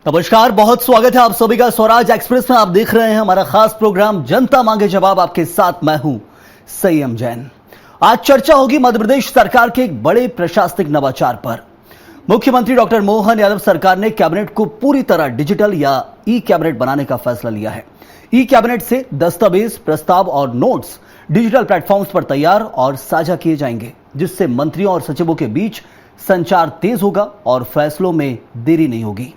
नमस्कार, बहुत स्वागत है आप सभी का स्वराज एक्सप्रेस में। आप देख रहे हैं हमारा खास प्रोग्राम जनता मांगे जवाब। आपके साथ मैं हूं संयम जैन। आज चर्चा होगी मध्य प्रदेश सरकार के एक बड़े प्रशासनिक नवाचार पर। मुख्यमंत्री डॉक्टर मोहन यादव सरकार ने कैबिनेट को पूरी तरह डिजिटल या ई कैबिनेट बनाने का फैसला लिया है। ई कैबिनेट से दस्तावेज, प्रस्ताव और नोट्स डिजिटल प्लेटफॉर्म्स पर तैयार और साझा किए जाएंगे, जिससे मंत्रियों और सचिवों के बीच संचार तेज होगा और फैसलों में देरी नहीं होगी।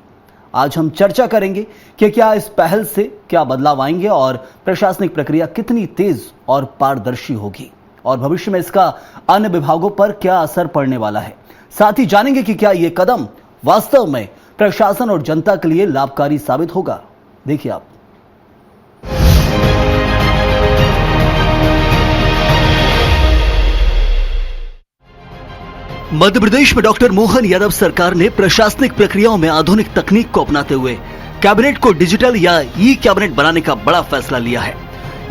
आज हम चर्चा करेंगे कि क्या इस पहल से क्या बदलाव आएंगे और प्रशासनिक प्रक्रिया कितनी तेज और पारदर्शी होगी, और भविष्य में इसका अन्य विभागों पर क्या असर पड़ने वाला है। साथ ही जानेंगे कि क्या यह कदम वास्तव में प्रशासन और जनता के लिए लाभकारी साबित होगा। देखिए आप। मध्य प्रदेश में डॉक्टर मोहन यादव सरकार ने प्रशासनिक प्रक्रियाओं में आधुनिक तकनीक को अपनाते हुए कैबिनेट को डिजिटल या ई कैबिनेट बनाने का बड़ा फैसला लिया है।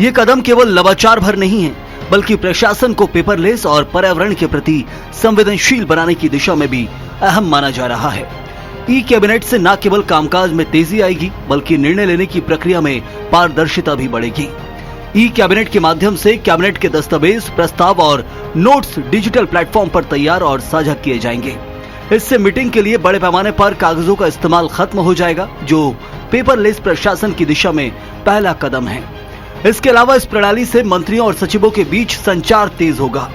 ये कदम केवल नवाचार भर नहीं है, बल्कि प्रशासन को पेपरलेस और पर्यावरण के प्रति संवेदनशील बनाने की दिशा में भी अहम माना जा रहा है। ई कैबिनेट से न केवल कामकाज में तेजी आएगी, बल्कि निर्णय लेने की प्रक्रिया में पारदर्शिता भी बढ़ेगी। ई कैबिनेट के माध्यम से कैबिनेट के दस्तावेज, प्रस्ताव और नोट्स डिजिटल प्लेटफॉर्म पर तैयार और साझा किए जाएंगे। इससे मीटिंग के लिए बड़े पैमाने पर कागजों का इस्तेमाल खत्म हो जाएगा, जो पेपरलेस प्रशासन की दिशा में पहला कदम है। इसके अलावा इस प्रणाली से मंत्रियों और सचिवों के बीच संचार तेज होगा,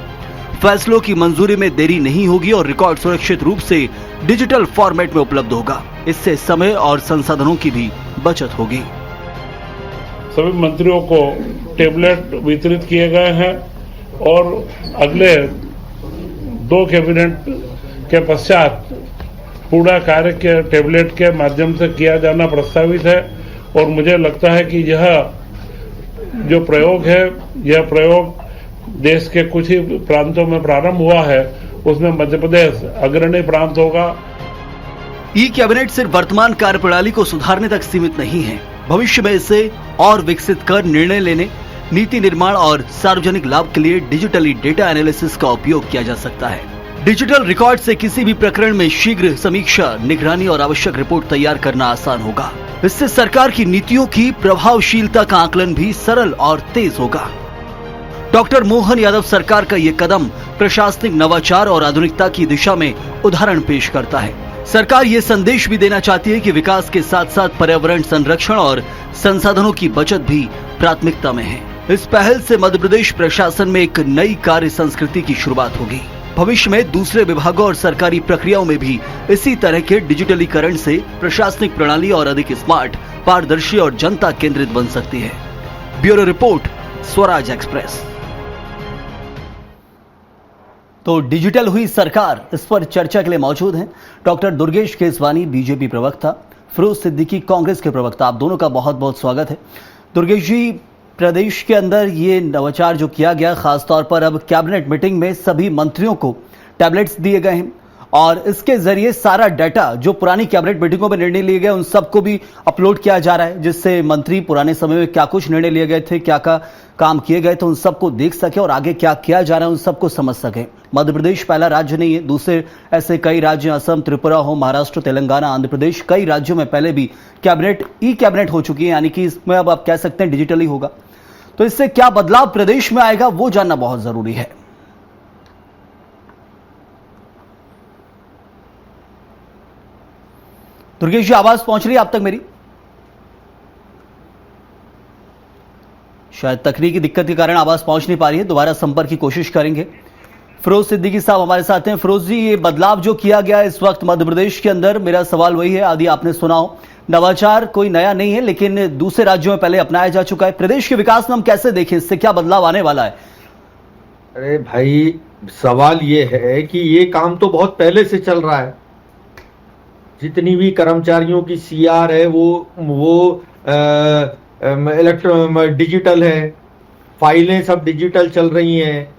फैसलों की मंजूरी में देरी नहीं होगी और रिकॉर्ड सुरक्षित रूप से डिजिटल फॉर्मेट में उपलब्ध होगा। इससे समय और संसाधनों की भी बचत होगी। सभी मंत्रियों को टेबलेट वितरित किए गए हैं और अगले 2 कैबिनेट के पश्चात पूरा कार्य के टेबलेट के माध्यम से किया जाना प्रस्तावित है। और मुझे लगता है कि यह जो प्रयोग है, यह प्रयोग देश के कुछ ही प्रांतों में प्रारंभ हुआ है, उसमें मध्य प्रदेश अग्रणी प्रांत होगा। ई कैबिनेट सिर्फ वर्तमान कार्यप्रणाली को सुधारने तक सीमित नहीं है। भविष्य में इसे और विकसित कर निर्णय लेने, नीति निर्माण और सार्वजनिक लाभ के लिए डिजिटली डेटा एनालिसिस का उपयोग किया जा सकता है। डिजिटल रिकॉर्ड से किसी भी प्रकरण में शीघ्र समीक्षा, निगरानी और आवश्यक रिपोर्ट तैयार करना आसान होगा। इससे सरकार की नीतियों की प्रभावशीलता का आकलन भी सरल और तेज होगा। डॉक्टर मोहन यादव सरकार का यह कदम प्रशासनिक नवाचार और आधुनिकता की दिशा में उदाहरण पेश करता है। सरकार ये संदेश भी देना चाहती है कि विकास के साथ साथ पर्यावरण संरक्षण और संसाधनों की बचत भी प्राथमिकता में है। इस पहल से मध्य प्रदेश प्रशासन में एक नई कार्य संस्कृति की शुरुआत होगी। भविष्य में दूसरे विभागों और सरकारी प्रक्रियाओं में भी इसी तरह के डिजिटलीकरण से प्रशासनिक प्रणाली और अधिक स्मार्ट, पारदर्शी और जनता केंद्रित बन सकती है। Bureau report, Swaraj express. तो डिजिटल हुई सरकार, इस पर चर्चा के लिए मौजूद हैं डॉक्टर दुर्गेश केसवानी, बीजेपी प्रवक्ता, फिरोज सिद्दीकी, कांग्रेस के प्रवक्ता। आप दोनों का बहुत बहुत स्वागत है। दुर्गेश जी, प्रदेश के अंदर ये नवाचार जो किया गया, खासतौर पर अब कैबिनेट मीटिंग में सभी मंत्रियों को टैबलेट्स दिए गए हैं और इसके जरिए सारा डाटा जो पुरानी कैबिनेट मीटिंगों में निर्णय लिए गए उन सबको भी अपलोड किया जा रहा है, जिससे मंत्री पुराने समय में क्या कुछ निर्णय लिए गए थे, क्या क्या काम किए गए थे, उन सबको देख सके और आगे क्या किया जा रहा है उन सबको समझ सके। मध्य प्रदेश पहला राज्य नहीं है, दूसरे ऐसे कई राज्य, असम, त्रिपुरा हो, महाराष्ट्र, तेलंगाना, आंध्र प्रदेश, कई राज्यों में पहले भी कैबिनेट ई कैबिनेट हो चुकी है, यानी कि इसमें अब आप कह सकते हैं डिजिटली होगा। तो इससे क्या बदलाव प्रदेश में आएगा वो जानना बहुत जरूरी है। दुर्गेश जी, आवाज पहुंच रही है आप तक मेरी? शायद तकनीकी दिक्कत के कारण आवाज पहुंच नहीं पा रही है, दोबारा संपर्क की कोशिश करेंगे। फिरोज सिद्दीकी साहब हमारे साथ हैं। फिरोज जी, ये बदलाव जो किया गया है इस वक्त मध्य प्रदेश के अंदर, मेरा सवाल वही है, आदि आपने सुना हो, नवाचार कोई नया नहीं है, लेकिन दूसरे राज्यों में पहले अपनाया जा चुका है। प्रदेश के विकास में हम कैसे देखें, इससे क्या बदलाव आने वाला है? अरे भाई, सवाल ये है कि ये काम तो बहुत पहले से चल रहा है। जितनी भी कर्मचारियों की सीआर है वो डिजिटल है, फाइलें सब डिजिटल चल रही हैं।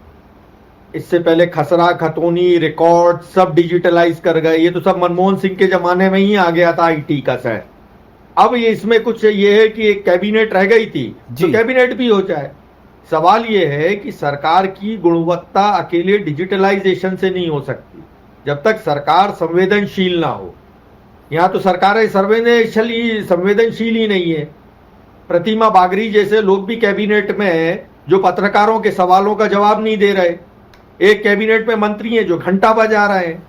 इससे पहले खसरा खतौनी रिकॉर्ड सब डिजिटलाइज कर गए। ये तो सब मनमोहन सिंह के जमाने में ही आ गया था आईटी का सर। अब ये इसमें कुछ ये है कि एक कैबिनेट रह गई थी तो कैबिनेट भी हो जाए। सवाल ये है कि सरकार की गुणवत्ता अकेले डिजिटलाइजेशन से नहीं हो सकती जब तक सरकार संवेदनशील ना हो। यहाँ तो सरकारें संवेदनशील ही नहीं है। प्रतिमा बागरी जैसे लोग भी कैबिनेट में हैं जो पत्रकारों के सवालों का जवाब नहीं दे रहे। एक कैबिनेट में मंत्री हैं जो घंटा बजा रहे हैं।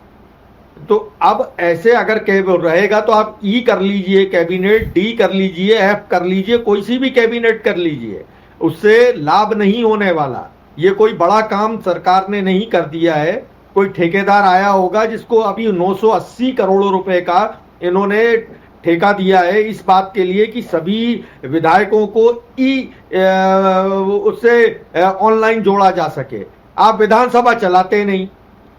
तो अब ऐसे अगर रहेगा तो आप ई कर लीजिए कैबिनेट, डी कर लीजिए, एफ कर लीजिए, कोई सी भी कैबिनेट कर लीजिए, उससे लाभ नहीं होने वाला। ये कोई बड़ा काम सरकार ने नहीं कर दिया है। कोई ठेकेदार आया होगा जिसको अभी 980 करोड़ रुपए का इन्होंने ठेका दिया है इस बात के लिए कि सभी विधायकों को उससे ऑनलाइन जोड़ा जा सके। आप विधानसभा चलाते नहीं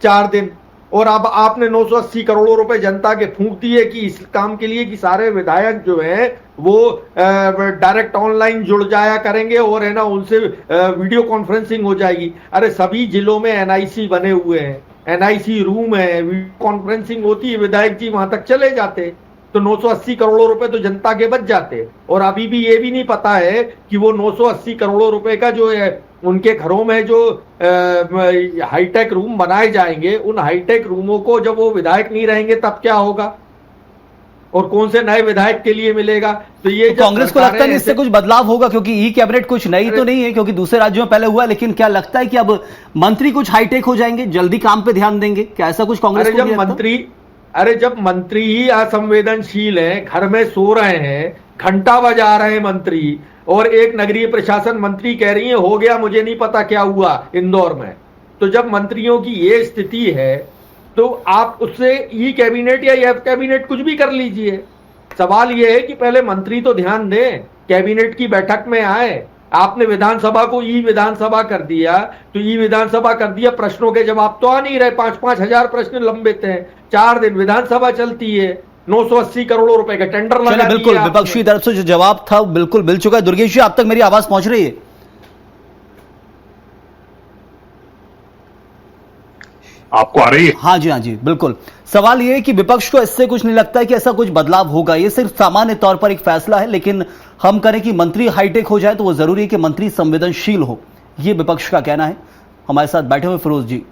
4 दिन, और अब आपने 980 करोड़ रुपए जनता के फूंक दिए कि इस काम के लिए कि सारे विधायक जो हैं वो डायरेक्ट ऑनलाइन जुड़ जाया करेंगे और है ना उनसे वीडियो कॉन्फ्रेंसिंग हो जाएगी। अरे सभी जिलों में एनआईसी बने हुए हैं, एनआईसी रूम है, वीडियो कॉन्फ्रेंसिंग होती है, विधायक जी वहां तक चले जाते तो 980 करोड़ रुपए तो जनता के बच जाते। और अभी भी ये भी नहीं पता है कि वो 980 करोड़ रुपए का जो है उनके घरों में जो हाईटेक रूम बनाए जाएंगे, उन हाईटेक रूमों को जब वो विधायक नहीं रहेंगे तब क्या होगा और कौन से नए विधायक के लिए मिलेगा। तो ये तो कांग्रेस को लगता है इससे कुछ बदलाव होगा, क्योंकि ई कैबिनेट कुछ नई तो नहीं है, क्योंकि दूसरे राज्यों में पहले हुआ, लेकिन क्या लगता है कि अब मंत्री कुछ हाईटेक हो जाएंगे, जल्दी काम पे ध्यान देंगे, क्या ऐसा कुछ कांग्रेस को? जब मंत्री ही असंवेदनशील हैं, घर में सो रहे हैं, घंटा बजा रहे हैं मंत्री, और एक नगरीय प्रशासन मंत्री कह रही है हो गया, मुझे नहीं पता क्या हुआ इंदौर में। तो जब मंत्रियों की ये स्थिति है तो आप उससे ई कैबिनेट या एफ कैबिनेट कुछ भी कर लीजिए। सवाल ये है कि पहले मंत्री तो ध्यान दें, कैबिनेट की बैठक में आए। आपने विधानसभा को ई विधानसभा कर दिया, तो ई विधानसभा कर दिया, प्रश्नों के जवाब तो आ नहीं रहे, 5-5 हजार प्रश्न लंबित हैं, 4 दिन विधानसभा चलती है, 980 करोड़ रुपए का टेंडर लगा दिया। बिल्कुल, विपक्षी तरफ से जो जवाब था बिल्कुल मिल चुका है। दुर्गेश जी, आप तक मेरी आवाज पहुंच रही है? आपको आ रही है? हाँ जी, हाँ जी, बिल्कुल। सवाल यह है कि विपक्ष को इससे कुछ नहीं लगता है कि ऐसा कुछ बदलाव होगा, ये सिर्फ सामान्य तौर पर एक फैसला है, लेकिन हम करें कि मंत्री हाईटेक हो जाए तो वो जरूरी है कि मंत्री संवेदनशील हो, ये विपक्ष का कहना है। हमारे साथ बैठे हुए फिरोज जी।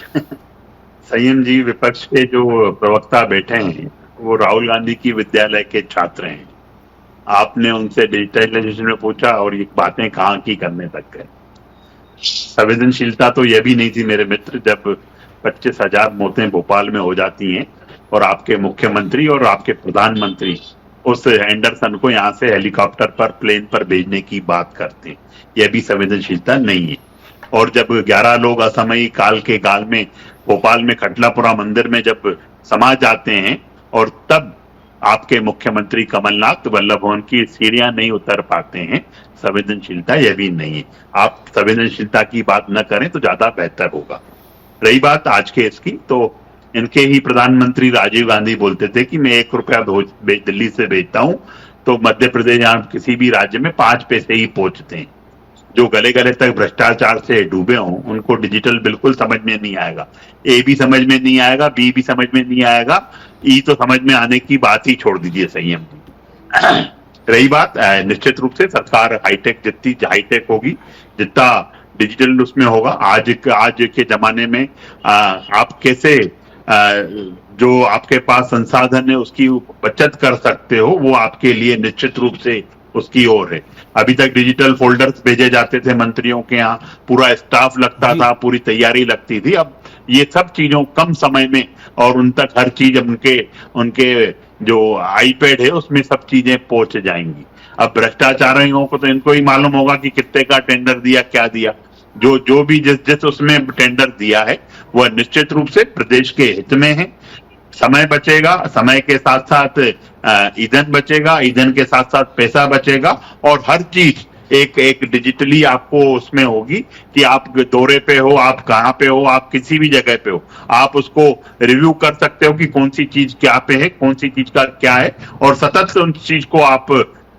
संयम जी, विपक्ष के जो प्रवक्ता बैठे हैं वो राहुल गांधी की विद्यालय के छात्र हैं। आपने उनसे डिजिटलाइजेशन में पूछा और ये बातें कहाँ की करने तक गए। संवेदनशीलता तो यह भी नहीं थी मेरे मित्र, जब 25,000 मौतें भोपाल में हो जाती हैं और आपके मुख्यमंत्री और आपके प्रधानमंत्री उस एंडरसन को यहाँ से हेलीकॉप्टर पर, प्लेन पर भेजने की बात करते हैं। यह भी संवेदनशीलता नहीं है। और जब 11 लोग असमयी काल के गाल में भोपाल में खटलापुरा मंदिर में जब समा जाते हैं और तब आपके मुख्यमंत्री कमलनाथ वल्लभ भवन की सीढ़ियां नहीं उतर पाते हैं, संवेदनशीलता यह भी नहीं है। आप संवेदनशीलता की बात न करें तो ज्यादा बेहतर होगा। रही बात आज के इसकी, तो इनके ही प्रधानमंत्री राजीव गांधी बोलते थे कि मैं 1 रुपया दिल्ली से भेजता हूं तो मध्य प्रदेश या किसी भी राज्य में 5 पैसे ही पहुंचते हैं। जो गले गले तक भ्रष्टाचार से डूबे हों उनको डिजिटल बिल्कुल समझ में नहीं आएगा। ए भी समझ में नहीं आएगा, बी भी समझ में नहीं आएगा, ई तो समझ में आने की बात ही छोड़ दीजिए संयम जी। रही बात, निश्चित रूप से सरकार हाईटेक, जितनी हाईटेक होगी, जितना डिजिटल उसमें होगा, आज के जमाने में आप कैसे जो आपके पास संसाधन है उसकी बचत कर सकते हो, वो आपके लिए निश्चित रूप से उसकी ओर है। अभी तक डिजिटल फोल्डर्स भेजे जाते थे मंत्रियों के यहाँ, पूरा स्टाफ लगता था, पूरी तैयारी लगती थी। अब ये सब चीजों कम समय में और उन तक हर चीज उनके जो आईपैड है उसमें सब चीजें पहुंच जाएंगी। अब भ्रष्टाचारियों को तो इनको ही मालूम होगा कि कितने का टेंडर दिया, क्या दिया। जो भी जिस उसमें टेंडर दिया है वह निश्चित रूप से प्रदेश के हित में है। समय बचेगा, समय के साथ साथ ईंधन बचेगा, ईंधन के साथ साथ पैसा बचेगा, और हर चीज एक डिजिटली आपको उसमें होगी कि आप दौरे पे हो, आप कहाँ पे हो, आप किसी भी जगह पे हो, आप उसको रिव्यू कर सकते हो कि कौन सी चीज क्या पे है, कौन सी चीज का क्या है, और सतत उन चीज को आप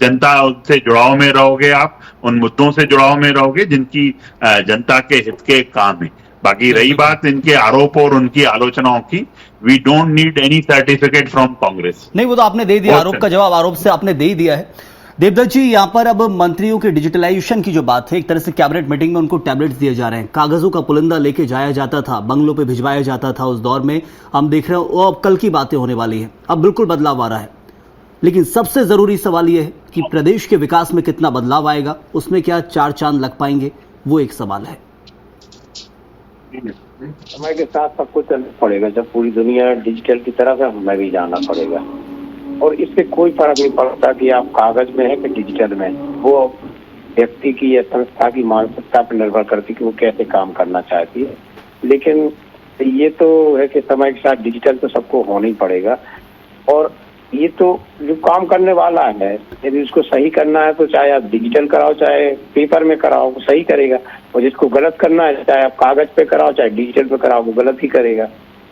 जनता से जुड़ाव में रहोगे, आप उन मुद्दों से जुड़ाव में रहोगे जिनकी जनता के हित के काम है। बाकी रही बात इनके आरोप और उनकी आलोचनाओं की, we don't need any certificate from Congress. नहीं, वो तो आपने दे दिया, आरोप का जवाब आरोप से आपने दे ही दिया है। देवदत्त जी, यहाँ पर अब मंत्रियों के डिजिटलाइजेशन की जो बात है, एक तरह से कैबिनेट मीटिंग में उनको टैबलेट्स दिए जा रहे हैं, कागजों का पुलिंदा लेके जाया जाता था, बंगलों पे भिजवाया जाता था उस दौर में, हम देख रहे हैं वो अब कल की बातें होने वाली है। अब बिल्कुल बदलाव आ रहा है, लेकिन सबसे जरूरी सवाल यह है कि प्रदेश के विकास में कितना बदलाव आएगा, उसमें क्या 4 चांद लग पाएंगे, वो एक सवाल है। समय के साथ सबको चलना पड़ेगा। जब पूरी दुनिया डिजिटल की तरफ है, हमें भी जाना पड़ेगा। और इससे कोई फर्क नहीं पड़ता कि आप कागज में है कि डिजिटल में। वो व्यक्ति की या संस्था की मानसिकता पर निर्भर करती कि वो कैसे काम करना चाहती है। लेकिन ये तो है कि समय के साथ डिजिटल तो सबको होना ही पड़ेगा। और ये तो जो काम करने वाला है, यदि उसको सही करना है तो चाहे आप डिजिटल कराओ चाहे पेपर में कराओ, वो सही करेगा। और जिसको गलत करना है, चाहे आप कागज पे कराओ चाहे डिजिटल पे कराओ, वो गलत ही करेगा।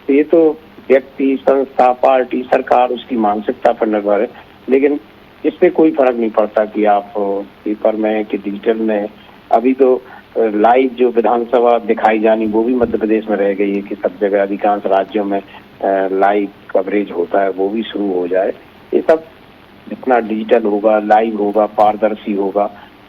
तो ये तो व्यक्ति, संस्था, पार्टी, सरकार, उसकी मानसिकता पर निर्भर है। लेकिन इससे कोई फर्क नहीं पड़ता कि आप पेपर में कि डिजिटल में। अभी तो लाइव जो विधानसभा दिखाई जानी वो भी मध्य प्रदेश में रह गई है कि सब जगह अधिकांश राज्यों में लाइव कवरेज होता है, वो भी शुरू हो जाए। ये सब जितना डिजिटल होगा, लाइव होगा, पारदर्शी होगा,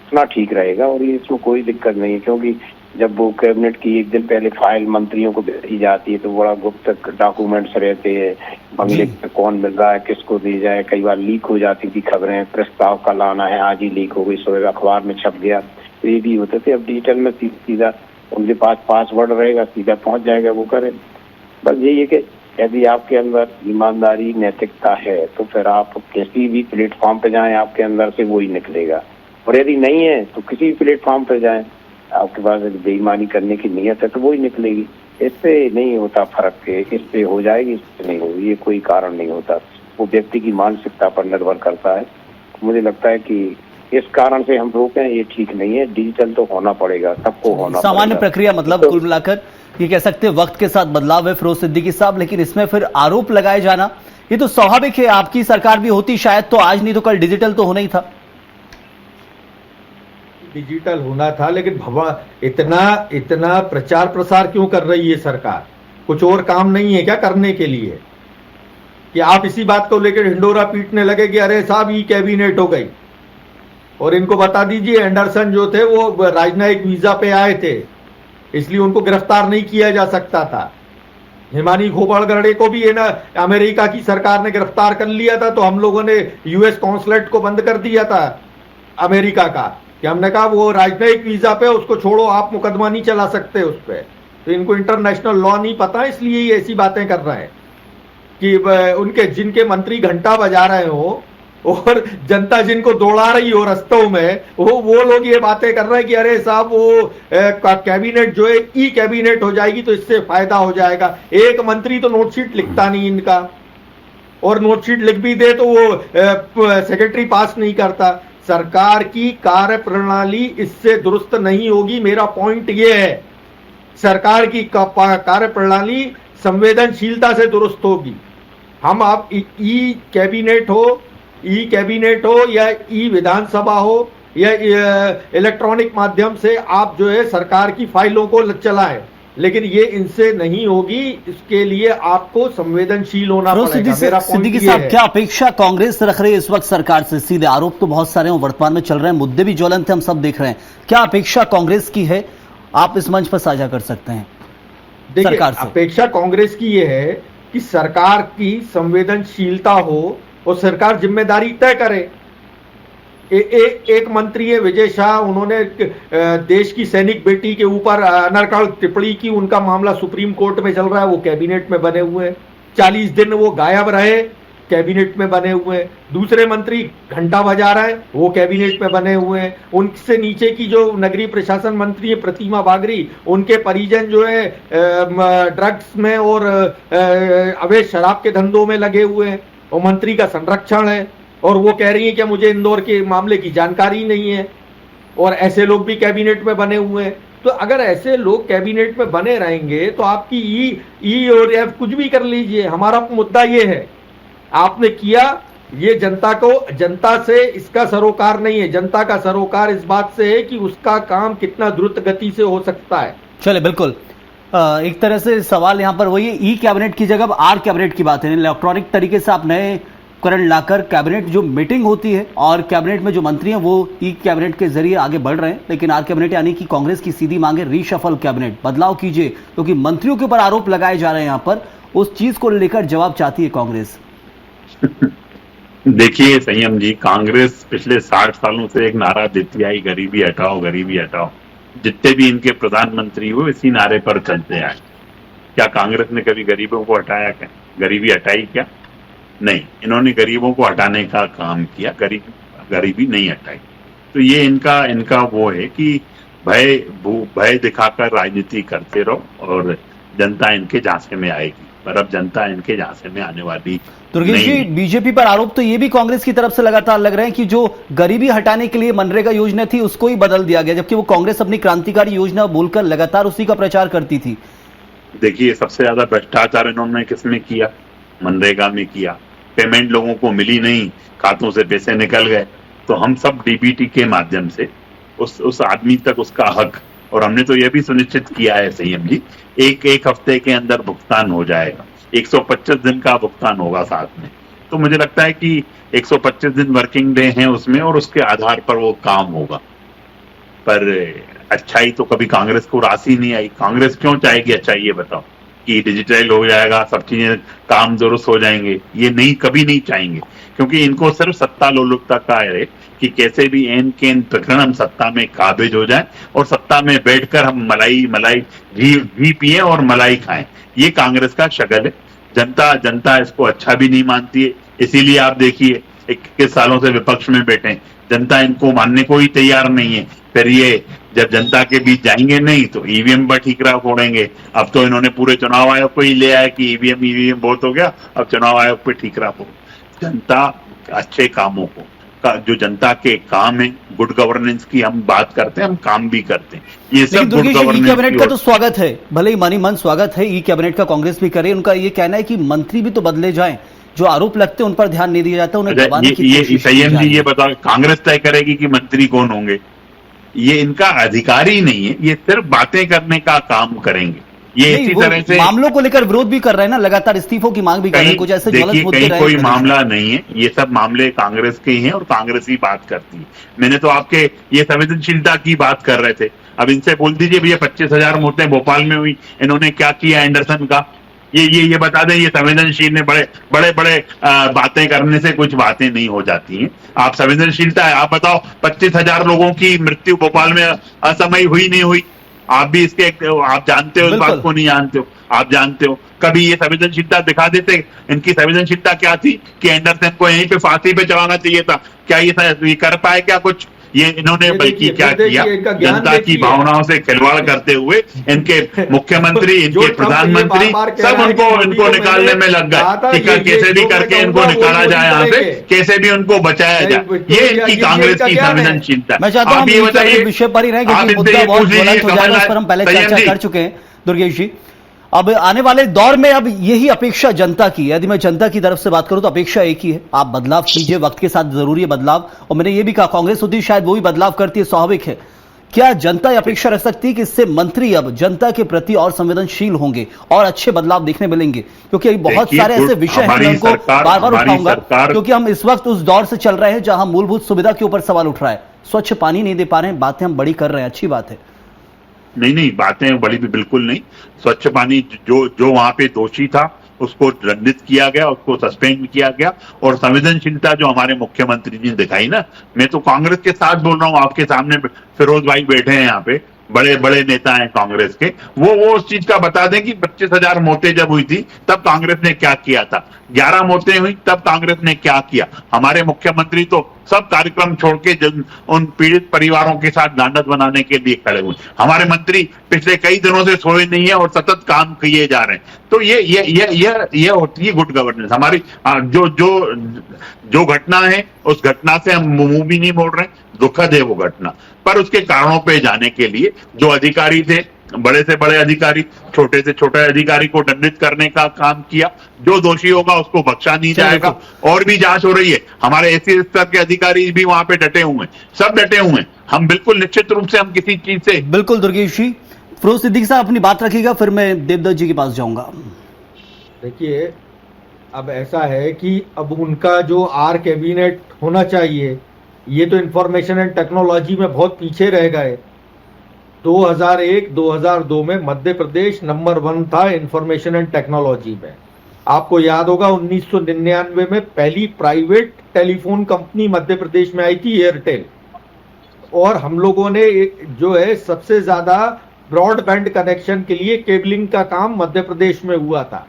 उतना ठीक रहेगा। और ये इसमें कोई दिक्कत नहीं है, क्योंकि जब वो कैबिनेट की एक दिन पहले फाइल मंत्रियों को भेजी जाती है तो बड़ा गुप्त डॉक्यूमेंट्स रहते हैं, बंगले में कौन मिल रहा है, किसको दी जाए। कई बार लीक हो जाती थी खबरें, प्रस्ताव का लाना है, आज ही लीक हो गई, सुबह अखबार में छप गया, तो ये भी होते थे। अब डिजिटल में सीधा उनके पास पासवर्ड रहेगा, सीधा पहुंच जाएगा, वो करे। बस यही है कि यदि आपके अंदर ईमानदारी, नैतिकता है तो फिर आप किसी भी प्लेटफॉर्म पे जाएं, आपके अंदर से वही निकलेगा। और यदि नहीं है तो किसी भी प्लेटफॉर्म पे जाएं, आपके पास बेईमानी करने की नीयत है तो वही निकलेगी। इससे नहीं होता फर्क के इससे हो जाएगी, इससे नहीं होगी, ये कोई कारण नहीं होता। वो व्यक्ति की मानसिकता पर निर्भर करता है। मुझे लगता है कि इस कारण से हम रोकें ये ठीक नहीं है। डिजिटल तो होना पड़ेगा, सबको होना सामान्य प्रक्रिया, मतलब कुल मिलाकर ये कह सकते हैं वक्त के साथ बदलाव है फिरोज सिद्दीकी साहब। लेकिन इसमें फिर आरोप लगाए जाना ये तो स्वाभाविक है। आपकी सरकार भी होती शायद तो आज नहीं तो कल डिजिटल तो होना ही था। डिजिटल होना था, लेकिन इतना प्रचार प्रसार क्यों कर रही है सरकार? कुछ और काम नहीं है क्या करने के लिए कि आप इसी बात को लेकर ढिंडोरा पीटने लगे कि अरे साहब ई कैबिनेट हो गई? और इनको बता दीजिए, एंडरसन जो थे वो राजनयिक वीजा पे आए थे, इसलिए उनको गिरफ्तार नहीं किया जा सकता था। हिमानी खोपड़गढ़े को भी है ना, अमेरिका की सरकार ने गिरफ्तार कर लिया था, तो हम लोगों ने यूएस कॉन्सुलेट को बंद कर दिया था अमेरिका का, कि हमने कहा वो राजनयिक वीजा पे, उसको छोड़ो, आप मुकदमा नहीं चला सकते उस पर। तो इनको इंटरनेशनल लॉ नहीं पता, इसलिए ये ऐसी बातें कर रहे हैं कि उनके जिनके मंत्री घंटा बजा रहे हो और जनता जिनको दौड़ा रही हो रस्तों में, वो लोग ये बातें कर रहे हैं कि अरे साहब वो कैबिनेट जो है ई कैबिनेट हो जाएगी तो इससे फायदा हो जाएगा। एक मंत्री तो नोटशीट लिखता नहीं इनका, और नोटशीट लिख भी दे तो वो सेक्रेटरी पास नहीं करता। सरकार की कार्य प्रणाली इससे दुरुस्त नहीं होगी। मेरा पॉइंट ये है, सरकार की कार्य प्रणाली संवेदनशीलता से दुरुस्त होगी। हम आप ई कैबिनेट हो या ई विधानसभा हो या इलेक्ट्रॉनिक माध्यम से आप जो है सरकार की फाइलों को चलाएं, लेकिन ये इनसे नहीं होगी। इसके लिए आपको संवेदनशील होना पड़ेगा। सिद्दीकी साहब, क्या अपेक्षा कांग्रेस रख रही है इस वक्त सरकार से? सीधे आरोप तो बहुत सारे वर्तमान में चल रहे हैं, मुद्दे भी ज्वलंत हैं, हम सब देख रहे हैं। क्या अपेक्षा कांग्रेस की है, आप इस मंच पर साझा कर सकते हैं सरकार से? अपेक्षा कांग्रेस की यह है कि सरकार की संवेदनशीलता हो और सरकार जिम्मेदारी तय करे। एक मंत्री है विजय शाह, उन्होंने देश की सैनिक बेटी के ऊपर अनर्गल टिप्पणी की, उनका मामला सुप्रीम कोर्ट में चल रहा है, वो कैबिनेट में बने हुए हैं। 40 दिन वो गायब रहे, कैबिनेट में बने हुए हैं। दूसरे मंत्री घंटा बजा रहे हैं, वो कैबिनेट में बने हुए हैं। उनसे नीचे की जो नगरीय प्रशासन मंत्री है प्रतिमा बागरी, उनके परिजन जो है ड्रग्स में और अवैध शराब के धंधों में लगे हुए हैं, वो मंत्री का संरक्षण है। और वो कह रही है कि मुझे इंदौर के मामले की जानकारी नहीं है। और ऐसे लोग भी कैबिनेट में बने हुए हैं। तो अगर ऐसे लोग कैबिनेट में बने रहेंगे तो आपकी ई और एफ कुछ भी कर लीजिए, हमारा मुद्दा ये है, आपने किया ये जनता से इसका सरोकार नहीं है। जनता का सरोकार इस बात से है कि उसका काम कितना द्रुत गति से हो सकता है। चले, बिल्कुल एक तरह से सवाल यहां पर वही ई कैबिनेट की जगह आर कैबिनेट की बात है। इलेक्ट्रॉनिक तरीके से आप नए उपकरण लाकर कैबिनेट जो मीटिंग होती है और कैबिनेट में जो मंत्री हैं वो ई कैबिनेट के जरिए आगे बढ़ रहे हैं, लेकिन आर कैबिनेट यानी कि कांग्रेस की सीधी मांगे रीशफल कैबिनेट, बदलाव कीजिए, क्योंकि मंत्रियों के ऊपर आरोप लगाए जा रहे हैं। यहां पर उस चीज को लेकर जवाब चाहती है कांग्रेस। देखिए संयम जी, कांग्रेस पिछले 60 सालों से एक नारा देती आई, गरीबी हटाओ, गरीबी हटाओ। जितने भी इनके प्रधानमंत्री हुए इसी नारे पर चलते आए। क्या कांग्रेस ने कभी गरीबों को हटाया? क्या गरीबी हटाई? क्या नहीं, इन्होंने गरीबों को हटाने का काम किया, गरीबी नहीं हटाई। तो ये इनका वो है कि भय दिखाकर राजनीति करते रहो और जनता इनके झांसे में आएगी, पर अब जनता इनके झांसे में आने वाली दुर्गेश जी, बीजेपी पर आरोप तो ये भी कांग्रेस की तरफ से लगातार लग रहे हैं कि जो गरीबी हटाने के लिए मनरेगा योजना थी उसको ही बदल दिया गया, जबकि वो कांग्रेस अपनी क्रांतिकारी योजना बोलकर लगातार उसी का प्रचार करती थी। देखिए, सबसे ज्यादा भ्रष्टाचार इन्होंने किसमें किया? मनरेगा में किया। पेमेंट लोगों को मिली नहीं, खातों से पैसे निकल गए, तो हम सब डीबीटी के माध्यम से उस आदमी तक उसका हक, और हमने तो यह भी सुनिश्चित किया है संयम जी, एक हफ्ते के अंदर भुगतान हो जाएगा, 125 दिन का भुगतान होगा साथ में। तो मुझे लगता है कि 125 दिन वर्किंग डे हैं उसमें, और उसके आधार पर वो काम होगा। पर अच्छाई तो कभी कांग्रेस को राशि नहीं आई। कांग्रेस क्यों चाहेगी अच्छाई? ये बताओ कि डिजिटल हो जाएगा, सब चीजें काम दुरुस्त हो जाएंगे, ये नहीं, कभी नहीं चाहेंगे, क्योंकि इनको सिर्फ सत्ता लोलुपता का है कि कैसे भी एन केन प्रकरण हम सत्ता में काबिज हो जाए और सत्ता में बैठकर हम मलाई घी पिए और मलाई खाएं। ये कांग्रेस का शगल है। जनता इसको अच्छा भी नहीं मानती है। इसीलिए आप देखिए 21 सालों से विपक्ष में बैठे, जनता इनको मानने को ही तैयार नहीं है। फिर ये जब जनता के बीच जाएंगे नहीं तो ईवीएम पर ठीकरा फोड़ेंगे। अब तो इन्होंने पूरे चुनाव आयोग को ही ले आया कि ईवीएम बहुत हो गया, अब चुनाव आयोग पे ठीकरा फोड़। जनता अच्छे कामों को, जो जनता के काम है, गुड गवर्नेंस की हम बात करते हैं, हम काम भी करते हैं। ये सब गुड गवर्नेंस। ई कैबिनेट का तो स्वागत है, भले ही मनी मन स्वागत है, ई कैबिनेट का कांग्रेस भी करे। उनका ये कहना है कि मंत्री भी तो बदले जाएं, जो आरोप लगते हैं उन पर ध्यान नहीं दिया जाता, उन्हें दबाने की कोशिश। संयम जी, ये बताओ, कांग्रेस तय करेगी कि मंत्री कौन होंगे? ये इनका अधिकार ही नहीं है। ये सिर्फ बातें करने का काम करेंगे। ये इसी तरह से मामलों को लेकर विरोध भी कर रहे हैं ना, लगातार इस्तीफों की मांग भी कर रहे हैं, कुछ ऐसे ज्वलंत मुद्दे रहे। कोई मामला नहीं है, ये सब मामले कांग्रेस के ही हैं और कांग्रेस ही बात करती है। मैंने तो आपके ये संवेदनशीलता की बात कर रहे थे, अब इनसे बोल दीजिए भैया 25,000 मौतें भोपाल में हुई, इन्होंने क्या किया एंडरसन का? ये बता दें। ये संवेदनशील ने बड़े बातें करने से कुछ बातें नहीं हो जाती हैं। आप संवेदनशीलता है, आप बताओ 25,000 लोगों की मृत्यु भोपाल में असमय हुई नहीं हुई? आप भी आप जानते हो, इस बात को नहीं जानते हो? आप जानते हो, कभी ये संवेदनशीलता दिखा देते? इनकी संवेदनशीलता क्या थी कि एंडरसन को यहीं पे फांसी पे चढ़ाना चाहिए था? क्या ये कर पाए क्या कुछ? ये इन्होंने बल्कि क्या किया, जनता की भावनाओं से खिलवाड़ करते हुए इनके मुख्यमंत्री, इनके प्रधानमंत्री सब इनको निकालने में लग गए कि कैसे भी करके इनको निकाला जाए, यहाँ से कैसे भी उनको बचाया जाए। ये इनकी कांग्रेस की संवेदनशीलता। मैं चाहता हूं ये बताइए, विषय पर ही रहे, क्योंकि मुद्दा बहुत ज्वलंत हो जाएगा, इस पर हम पहले चर्चा कर चुके हैं दुर्गेश जी। अब आने वाले दौर में अब यही अपेक्षा जनता की है। यदि मैं जनता की तरफ से बात करूं तो अपेक्षा एक ही है, आप बदलाव कीजिए, वक्त के साथ जरूरी है बदलाव। और मैंने ये भी कहा कांग्रेस होती शायद वो भी बदलाव करती है, स्वाभाविक है। क्या जनता अपेक्षा रख सकती है कि इससे मंत्री अब जनता के प्रति और संवेदनशील होंगे और अच्छे बदलाव देखने मिलेंगे? क्योंकि अभी बहुत सारे ऐसे विषय हैं, मैं उनको बार बार उठाऊंगा, क्योंकि हम इस वक्त उस दौर से चल रहे हैं जहां मूलभूत सुविधा के ऊपर सवाल उठ रहा है। स्वच्छ पानी नहीं दे पा रहे हैं, बातें हम बड़ी कर रहे हैं, अच्छी बात है। नहीं, बातें बड़ी भी बिल्कुल नहीं। स्वच्छ पानी जो वहां पे दोषी था उसको दंडित किया गया, उसको सस्पेंड किया गया। और संवेदनशीलता जो हमारे मुख्यमंत्री जी ने दिखाई ना, मैं तो कांग्रेस के साथ बोल रहा हूँ, आपके सामने फिरोज भाई बैठे हैं यहाँ पे, बड़े नेता हैं कांग्रेस के, वो उस चीज का बता दें कि 25,000 मौतें जब हुई थी तब कांग्रेस ने क्या किया था, 11 मौतें हुई तब कांग्रेस ने क्या किया। हमारे मुख्यमंत्री तो सब कार्यक्रम छोड़ के उन पीड़ित परिवारों के साथ ढांढस बनाने के लिए खड़े हुए। हमारे मंत्री पिछले कई दिनों से सोए नहीं है और सतत काम किए जा रहे हैं। तो ये होती है गुड गवर्नेंस। हमारी जो घटना है उस घटना से हम मुंह भी नहीं मोड़ रहे, दुखद है वो घटना, पर उसके कारणों पे जाने के लिए जो अधिकारी थे, बड़े से बड़े अधिकारी, छोटे से छोटे अधिकारी को दंडित करने का काम किया। जो दोषी होगा उसको बख्शा नहीं जाएगा। और भी जांच हो रही है, हमारे एसी स्तर के अधिकारी भी वहां पे डटे हुए हैं, सब डटे हुए हैं। हम बिल्कुल निश्चित रूप से हम किसी चीज से बिल्कुल। दुर्गेश जी, फिरोज सिद्दीकी साहब अपनी बात रखिएगा, फिर मैं देवदत्त जी के पास जाऊंगा। देखिए, अब ऐसा है कि अब उनका जो आर कैबिनेट होना चाहिए, ये तो इंफॉर्मेशन एंड टेक्नोलॉजी में बहुत पीछे रह गए। 2001-2002 में मध्य प्रदेश नंबर 1 था इंफॉर्मेशन एंड टेक्नोलॉजी में। आपको याद होगा 1999 में पहली private telephone company Madhya Pradesh में आई थी, एयरटेल, और हम लोगों ने जो है सबसे ज्यादा ब्रॉडबैंड कनेक्शन के लिए केबलिंग का काम मध्य प्रदेश में हुआ था।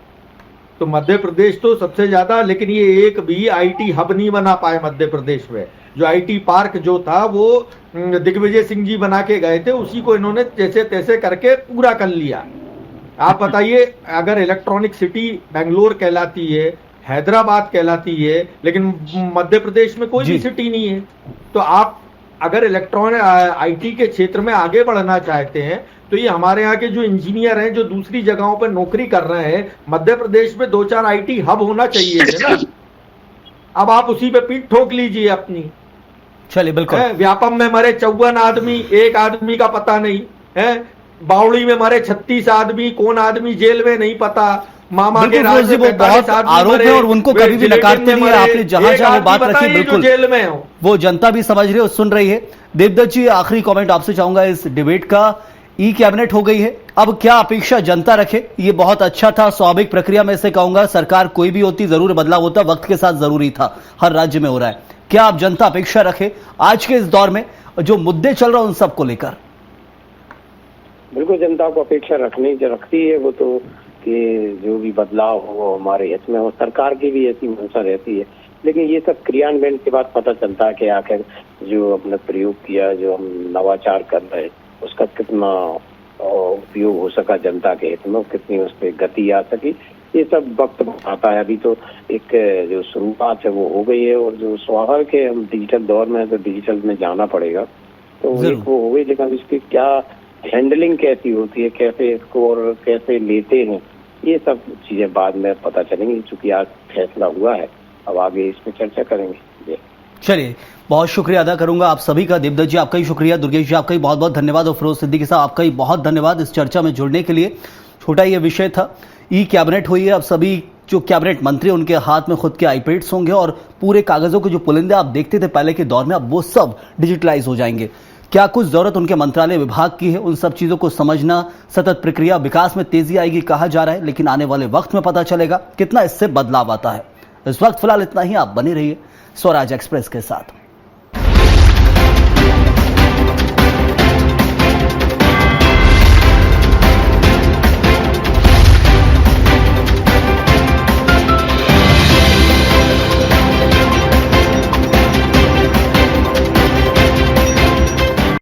तो मध्य प्रदेश तो सबसे ज्यादा, लेकिन ये एक भी आईटी हब नहीं बना पाए मध्य प्रदेश में। जो आईटी पार्क जो था वो दिग्विजय सिंह जी बना के गए थे, उसी को इन्होंने जैसे तैसे करके पूरा कर लिया। आप बताइए, अगर इलेक्ट्रॉनिक सिटी बेंगलोर कहलाती है, हैदराबाद कहलाती है, लेकिन मध्य प्रदेश में कोई भी सिटी नहीं है। तो आप अगर इलेक्ट्रॉनिक आईटी के क्षेत्र में आगे बढ़ना चाहते हैं तो ये हमारे यहाँ के जो इंजीनियर हैं जो दूसरी जगहों पर नौकरी कर रहे हैं, मध्य प्रदेश में 2-4 आईटी हब होना चाहिए थे ना। अब आप उसी पे पीठ ठोक लीजिए अपनी। चलिए बिल्कुल। व्यापम में मरे 54 आदमी, एक आदमी का पता नहीं है। बावड़ी में मरे 36 आदमी, कौन आदमी जेल में नहीं पता। मामा के राज में बहुत आरोप है और उनको कभी भी नकारते नहीं है। आपने जहां जहां वो बात रखी, बिल्कुल जेल में हो, वो जनता भी समझ रही है, सुन रही है। देवदत्त जी, आखिरी कमेंट आपसे चाहूंगा इस डिबेट का। ई कैबिनेट हो गई है, अब क्या अपेक्षा जनता रखे? ये बहुत अच्छा था, स्वाभाविक प्रक्रिया में से कहूंगा। सरकार कोई भी होती, जरूर बदलाव होता, वक्त के साथ जरूरी था, हर राज्य में हो रहा है। क्या आप जनता अपेक्षा रखे आज के इस दौर में जो मुद्दे चल रहे हैं उन सबको लेकर? बिल्कुल जनता को अपेक्षा रखती है वो तो, कि जो भी बदलाव हो वो हमारे हित में हो। सरकार की भी ऐसी मंशा रहती है, लेकिन ये सब क्रियान्वयन के बाद पता चलता है कि आखिर जो अपने प्रयोग किया, जो हम नवाचार कर रहे हैं, उसका कितना उपयोग हो सका जनता के हित में, कितनी उस पर गति आ सकी, ये सब वक्त बताता है। अभी तो एक जो शुरुआत है वो हो गई है, और जो स्वाभाविक है, हम डिजिटल दौर में तो डिजिटल में जाना पड़ेगा, तो एक वो हो गई। लेकिन इसकी क्या हैंडलिंग कैसी होती है, कैसे इसको और कैसे लेते हैं, ये सब चीजें बाद में पता चलेंगी। चूंकि आज फैसला हुआ है, अब आगे इस पर चर्चा करेंगे। चलिए, बहुत शुक्रिया अदा करूंगा आप सभी का। देवदत्त जी आपका ही शुक्रिया, दुर्गेश जी आपका ही बहुत बहुत धन्यवाद, और फिरोज सिद्दीकी साहब आपका ही बहुत धन्यवाद इस चर्चा में जुड़ने के लिए। छोटा ये विषय था, ई कैबिनेट हुई है, अब सभी जो कैबिनेट मंत्री उनके हाथ में खुद के आईपैड्स होंगे और पूरे कागजों के जो पुलिंदे आप देखते थे पहले के दौर में, अब वो सब डिजिटलाइज हो जाएंगे। क्या कुछ जरूरत उनके मंत्रालय विभाग की है, उन सब चीजों को समझना, सतत प्रक्रिया विकास में तेजी आएगी कहा जा रहा है, लेकिन आने वाले वक्त में पता चलेगा कितना इससे बदलाव आता है। इस वक्त फिलहाल इतना ही, आप बने रहिए स्वराज एक्सप्रेस के साथ।